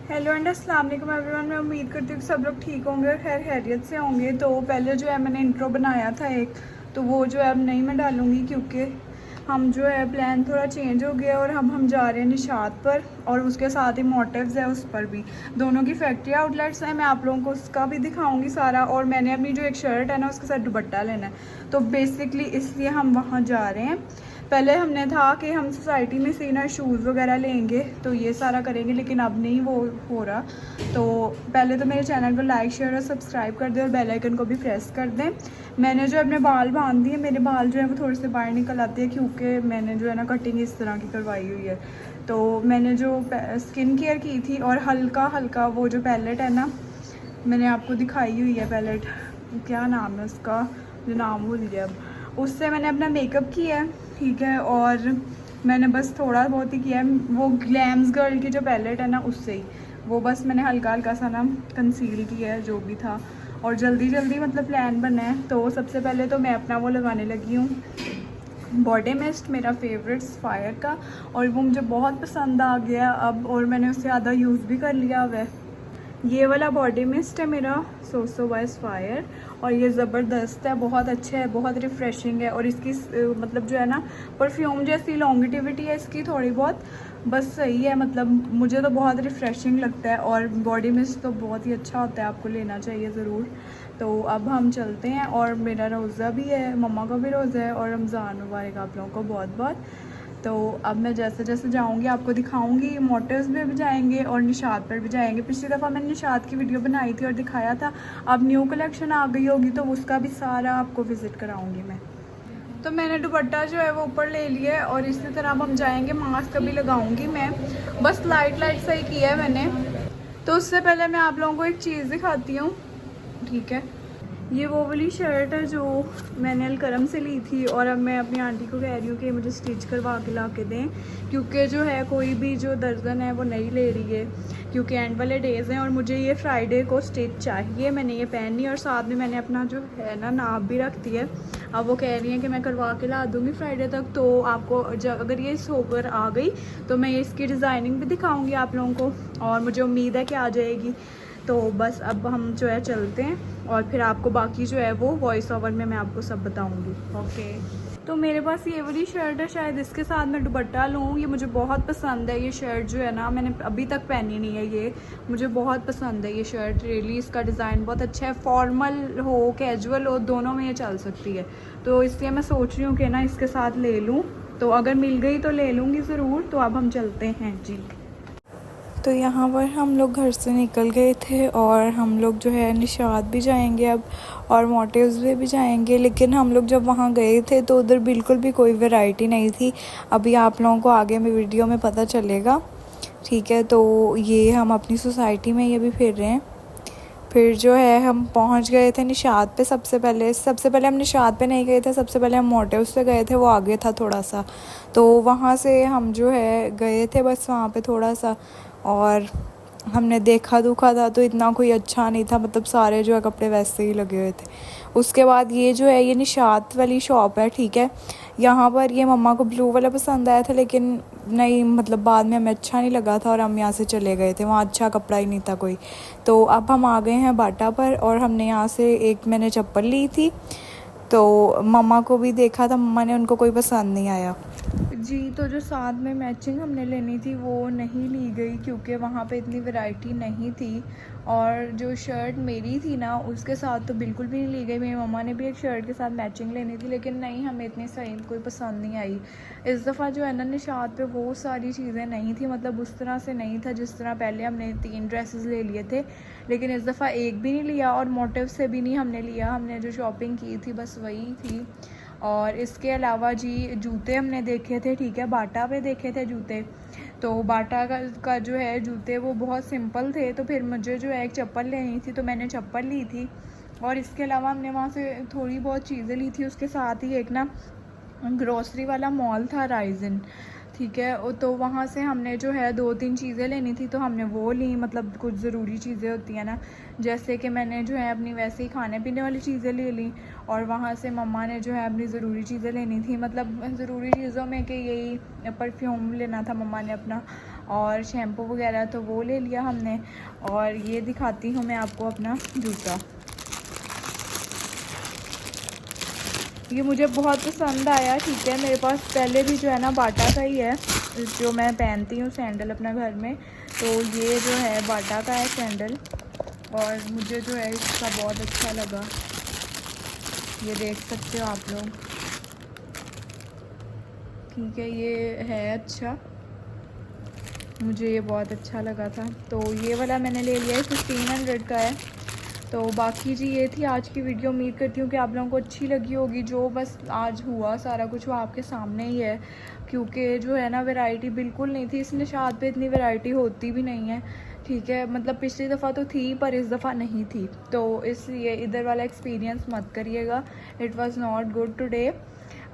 Hello and अस्सलाम वालेकुम everyone. मैं उम्मीद करती हूँ कि सब लोग ठीक होंगे और खैर खैरियत से होंगे। तो पहले जो है मैंने इंट्रो बनाया था एक, तो वो जो है अब नहीं मैं डालूँगी क्योंकि हम जो है प्लान थोड़ा चेंज हो गया और हम जा रहे हैं निशात पर, और उसके साथ ही मोटिव्स है उस पर भी। दोनों की फैक्ट्री आउटलेट्स हैं, मैं आप लोगों को उसका भी दिखाऊँगी सारा। और मैंने अपनी जो एक शर्ट है ना उसके साथ दुपट्टा लेना है, तो बेसिकली इसलिए हम वहाँ जा रहे हैं। पहले हमने था कि हम सोसाइटी में से ना शूज़ वगैरह लेंगे तो ये सारा करेंगे, लेकिन अब नहीं वो हो रहा। तो पहले तो मेरे चैनल को लाइक शेयर और सब्सक्राइब कर दें और बेल आइकन को भी प्रेस कर दें। मैंने जो अपने बाल बांध दिए, मेरे बाल जो है वो थोड़े से बाहर निकल आते हैं क्योंकि मैंने जो है ना कटिंग इस तरह की करवाई हुई है। तो मैंने जो स्किन केयर की थी और हल्का हल्का वो जो पैलेट है ना, मैंने आपको दिखाई हुई है पैलेट, क्या नाम है उसका, जो नाम भूल गया अब, उससे मैंने अपना मेकअप किया है, ठीक है। और मैंने बस थोड़ा बहुत ही किया है, वो ग्लैम्स गर्ल की जो पैलेट है ना उससे ही वो बस मैंने हल्का हल्का सा ना कंसील किया है जो भी था। और जल्दी जल्दी मतलब प्लान बना है। तो सबसे पहले तो मैं अपना वो लगाने लगी हूँ बॉडी मिस्ट, मेरा फेवरेट फायर का, और वो मुझे बहुत पसंद आ गया अब, और मैंने उससे आधा यूज़ भी कर लिया हुआ है। ये वाला बॉडी मिस्ट है मेरा सोसो बाय फायर, और ये ज़बरदस्त है, बहुत अच्छा है, बहुत रिफ़्रेशिंग है। और इसकी मतलब जो है ना परफ्यूम जैसी लॉन्गिटिविटी है इसकी थोड़ी बहुत, बस सही है, मतलब मुझे तो बहुत रिफ़्रेशिंग लगता है। और बॉडी मिस्ट तो बहुत ही अच्छा होता है, आपको लेना चाहिए ज़रूर। तो अब हम चलते हैं, और मेरा रोज़ा भी है, मम्मा का भी रोज़ा है, और रमज़ान मुबारक आप लोगों को बहुत बहुत। तो अब मैं जैसे जैसे जाऊंगी आपको दिखाऊंगी, मोटर्स में भी जाएंगे और निशात पर भी जाएंगे। पिछली दफ़ा मैंने निशात की वीडियो बनाई थी और दिखाया था, अब न्यू कलेक्शन आ गई होगी तो उसका भी सारा आपको विज़िट कराऊंगी मैं। तो मैंने दुपट्टा जो है वो ऊपर ले लिया है, और इसी तरह अब हम जाएंगे। मास्क अभी लगाऊंगी मैं, बस लाइट लाइट सही किया है मैंने। तो उससे पहले मैं आप लोगों को एक चीज़ दिखाती हूँ, ठीक है। ये वो वाली शर्ट है जो मैंने अलकरम से ली थी, और अब मैं अपनी आंटी को कह रही हूँ कि मुझे स्टिच करवा के ला के दें, क्योंकि जो है कोई भी जो दर्जन है वो नहीं ले रही है, क्योंकि एंड वाले डेज़ हैं और मुझे ये फ्राइडे को स्टिच चाहिए। मैंने ये पहननी है, और साथ में मैंने अपना जो है ना नाप भी रख दिया है। अब वो कह रही हैं कि मैं करवा के ला दूँगी फ्राइडे तक, तो आपको अगर ये सोकर आ गई तो मैं इसकी डिज़ाइनिंग भी दिखाऊँगी आप लोगों को, और मुझे उम्मीद है कि आ जाएगी। तो बस अब हम जो है चलते हैं, और फिर आपको बाकी जो है वो वॉइस ओवर में मैं आपको सब बताऊंगी। ओके, तो मेरे पास ये वाली शर्ट है, शायद इसके साथ मैं दुपट्टा लूँ। ये मुझे बहुत पसंद है, ये शर्ट जो है ना मैंने अभी तक पहनी नहीं है, ये मुझे बहुत पसंद है ये शर्ट। रियली इसका डिज़ाइन बहुत अच्छा है, फॉर्मल हो कैजुअल हो दोनों में ये चल सकती है। तो इसलिए मैं सोच रही हूँ कि ना इसके साथ ले लूँ, तो अगर मिल गई तो ले लूँगी ज़रूर। तो अब हम चलते हैं जी। तो यहाँ पर हम लोग घर से निकल गए थे, और हम लोग जो है निशात भी जाएंगे अब, और मोटिव्स भी जाएंगे। लेकिन हम लोग जब वहाँ गए थे तो उधर बिल्कुल भी कोई वैरायटी नहीं थी। अभी आप लोगों को आगे में वीडियो में पता चलेगा, ठीक है। तो ये हम अपनी सोसाइटी में ये भी फिर रहे हैं। फिर जो है हम पहुंच गए थे निशात पे। सबसे पहले हम निशात पे नहीं गए थे, सबसे पहले हम मोटिव्स पे गए थे, वो आगे था थोड़ा सा। तो वहाँ से हम जो है गए थे बस वहाँ पे थोड़ा सा, और हमने देखा था तो इतना कोई अच्छा नहीं था, मतलब सारे जो है कपड़े वैसे ही लगे हुए थे। उसके बाद ये जो है ये निशात वाली शॉप है, ठीक है। यहाँ पर ये मम्मा को ब्लू वाला पसंद आया था, लेकिन नहीं मतलब बाद में हमें अच्छा नहीं लगा था और हम यहाँ से चले गए थे, वहाँ अच्छा कपड़ा ही नहीं था कोई। तो अब हम आ गए हैं बाटा पर, और हमने यहाँ से एक मैंने चप्पल ली थी, तो मम्मा को भी देखा था, मम्मा ने, उनको कोई पसंद नहीं आया जी। तो जो साथ में मैचिंग हमने लेनी थी वो नहीं ली गई क्योंकि वहाँ पे इतनी वैरायटी नहीं थी, और जो शर्ट मेरी थी ना उसके साथ तो बिल्कुल भी नहीं ली गई। मेरी मम्मा ने भी एक शर्ट के साथ मैचिंग लेनी थी, लेकिन नहीं हमें इतनी सही कोई पसंद नहीं आई। इस दफ़ा जो है ना निशात पे वो सारी चीज़ें नहीं थी, मतलब उस तरह से नहीं था जिस तरह पहले हमने 3 ड्रेसेस ले लिए थे, लेकिन इस दफ़ा एक भी नहीं लिया, और मोटिव से भी नहीं हमने लिया। हमने जो शॉपिंग की थी बस वही थी। और इसके अलावा जी जूते हमने देखे थे, ठीक है, बाटा पे देखे थे जूते। तो बाटा का जो है जूते वो बहुत सिंपल थे, तो फिर मुझे जो है एक चप्पल लेनी थी तो मैंने चप्पल ली थी। और इसके अलावा हमने वहाँ से थोड़ी बहुत चीज़ें ली थी, उसके साथ ही एक ना ग्रोसरी वाला मॉल था राइजन, ठीक है। तो वहाँ से हमने जो है 2-3 चीज़ें लेनी थी तो हमने वो ली, मतलब कुछ ज़रूरी चीज़ें होती हैं ना, जैसे कि मैंने जो है अपनी वैसे ही खाने पीने वाली चीज़ें ले ली, और वहाँ से मम्मा ने जो है अपनी ज़रूरी चीज़ें लेनी थी, मतलब ज़रूरी चीज़ों में कि यही परफ्यूम लेना था मम्मा ने अपना, और शैम्पू वगैरह तो वो ले लिया हमने। और ये दिखाती हूँ मैं आपको अपना जूता, ये मुझे बहुत पसंद आया। ठीक है, मेरे पास पहले भी जो है ना बाटा का ही है जो मैं पहनती हूँ सैंडल अपना घर में, तो ये जो है बाटा का है सैंडल और मुझे जो है इसका बहुत अच्छा लगा। ये देख सकते हो आप लोग। ठीक है, ये है अच्छा, मुझे ये बहुत अच्छा लगा था, तो ये वाला मैंने ले लिया है, 1500 का है। तो बाकी जी ये थी आज की वीडियो। उम्मीद करती हूँ कि आप लोगों को अच्छी लगी होगी। जो बस आज हुआ सारा कुछ वो आपके सामने ही है, क्योंकि जो है ना वैरायटी बिल्कुल नहीं थी। इस निशात पे इतनी वैरायटी होती भी नहीं है। ठीक है, मतलब पिछली दफ़ा तो थी पर इस दफ़ा नहीं थी, तो इसलिए इधर वाला एक्सपीरियंस मत करिएगा। It was not good today.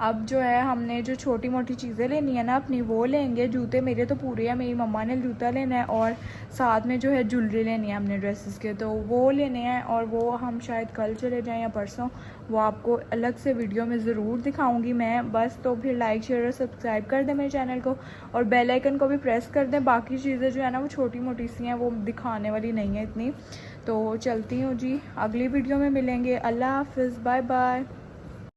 अब जो है हमने जो छोटी मोटी चीज़ें लेनी है ना अपनी वो लेंगे। जूते मेरे तो पूरे हैं, मेरी मम्मा ने जूता लेना है और साथ में जो है ज्वेलरी लेनी है हमने ड्रेसेस के, तो वो लेने हैं। और वो हम शायद कल चले जाएं या परसों, वो आपको अलग से वीडियो में ज़रूर दिखाऊंगी मैं। बस तो फिर लाइक शेयर और सब्सक्राइब कर दें मेरे चैनल को और बेल आइकन को भी प्रेस कर दें। बाकी चीज़ें जो है ना वो छोटी मोटी सी हैं, वो दिखाने वाली नहीं है इतनी। तो चलती हूँ जी, अगली वीडियो में मिलेंगे। अल्लाह हाफिज़, बाय बाय।